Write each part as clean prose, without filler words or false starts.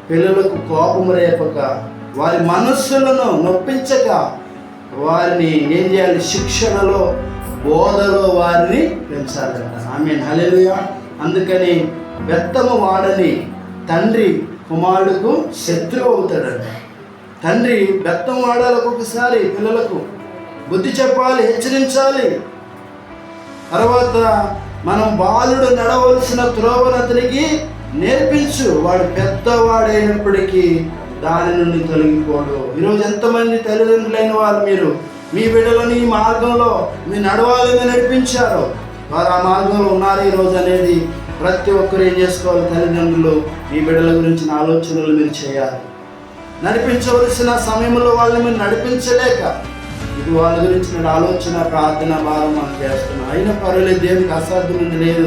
పిల్లలకు కోపం రేపక, వారి మనస్సులను నొప్పించక, వారిని ఏం చేయాలి? శిక్షణలో, బోధలో వారిని పెంచాలంట. ఆమేన్, హల్లెలూయా. అందుకని బెత్తము వాడని తండ్రి కుమారుడుకు శత్రువు అవుతాడంట. తండ్రి బెత్తం వాడాలి, ఒక్కొక్కసారి పిల్లలకు బుద్ధి చెప్పాలి, హెచ్చరించాలి. తర్వాత మనం బాలుడు నడవలసిన త్రోవను అతనికి నేర్పించు, వాడు పెద్దవాడైనప్పటికీ దాని నుండి తొలగిపోడు. ఈరోజు ఎంతమంది తల్లిదండ్రులైన వాళ్ళు మీరు మీ బిడ్డలని ఈ మార్గంలో మీరు నడవాలని నడిపించారు, వారు ఆ మార్గంలో ఉన్నారు ఈరోజు అనేది ప్రతి ఒక్కరు ఏం చేసుకోవాలి? తల్లిదండ్రులు మీ బిడ్డల గురించిన ఆలోచనలు మీరు చేయాలి. నడిపించవలసిన సమయంలో వాళ్ళని మీరు నడిపించలేక ఇది వాళ్ళ గురించిన ఆలోచన, ప్రార్థన, భారం మనం చేస్తున్నాం. అయినా పర్వాలేదు, దేవుడికి అసాధ్యమైంది లేదు.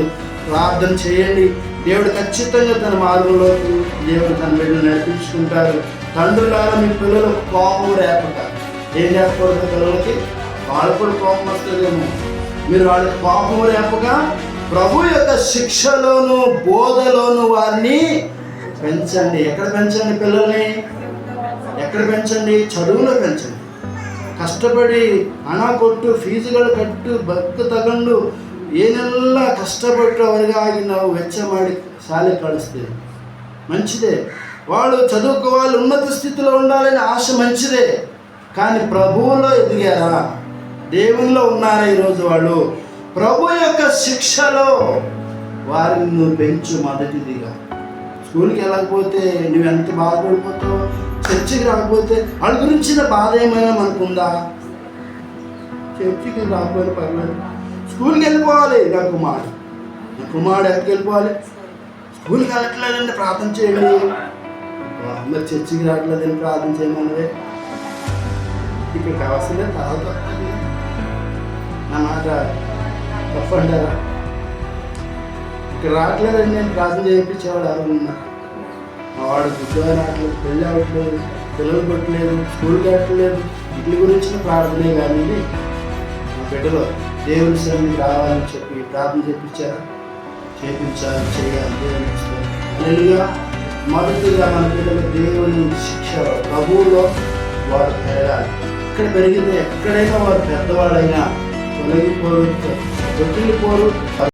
ప్రార్థన చేయండి, దేవుడు ఖచ్చితంగా తన మార్గంలోకి దేవుడు తన బిడ్డలు నడిపించుకుంటారు. తండ్రులారా మీ పిల్లలకు కోపం రేపక, ఏం రేపకూడదు? పిల్లలకి వాళ్ళు కూడా కోపం వస్తుందేమో. మీరు వాళ్ళకి కోపం రేపక ప్రభు యొక్క శిక్షలోను బోధలోను వారిని పెంచండి. ఎక్కడ పెంచండి? పిల్లల్ని ఎక్కడ పెంచండి? చదువులో పెంచండి. కష్టపడి కొట్టు, ఫీజుಗಳು కట్టు, బతుకు తగండు, ఏ నెల కష్టపట్టు ಅವರಿಗೆ ಆಗಿ ನಾವು ವೆಚ್ಚ ಮಾಡಿ ಶಾಲೆ ಕಳಿಸ್ತೇವೆ. మంచిదే, వాళ్ళు చదువుకోవాలి, ఉన్నత స్థితిలో ఉండాలని ఆశ మంచిదే. కానీ ప్రభువులో ఎదిగారా? దేవునిలో ఉన్నారా? ఈరోజు వాళ్ళు ప్రభు యొక్క శిక్షలో వారిని నువ్వు పెంచు. మొదటిదిగా స్కూల్కి వెళ్ళకపోతే నువ్వు ఎంత బాధపడిపోతావు, చర్చికి రాకపోతే వాళ్ళ గురించిన బాధ ఏమైనా మనకుందా? చర్చికి రాకపోతే పర్లేదు, స్కూల్కి వెళ్ళిపోవాలి. నా కుమారుడు ఎక్కడికి వెళ్ళిపోవాలి? స్కూల్కి వెళ్ళట్లేదంటే ప్రార్థన చేయండి. మరి చర్చికి రావట్లేదని ప్రార్థన చేయమన్నదే ఇక్కడికి అవసరం లేదు. తర్వాత నా మాట తప్పు అంటారా? ఇక్కడ రావట్లేదని నేను ప్రార్థన చేయించేవాడు ఎవరు ఉన్నా? మా వాడు ఉద్యోగం రావట్లేదు, పెళ్ళి అవ్వట్లేదు, పిల్లలు కొట్టలేదు, స్కూల్కి వెళ్ళట్లేదు, వీటి గురించిన ప్రార్థనే కానీ మా బిడ్డలో దేవుని సన్నిధికి రావాలని చెప్పి ప్రార్థన చేయించారా? చేయించాలి, చేయాలి. దేవుని హల్లెలూయా. మొదటిగా మన బిడ్డలు దేవుని శిక్ష ప్రభువులో వారు పెరగాలి. ఇక్కడ పెరిగితే ఎక్కడైనా వారు పెద్దవాడైనా తొలగిపోరు, తొట్టిల్లిపోరు.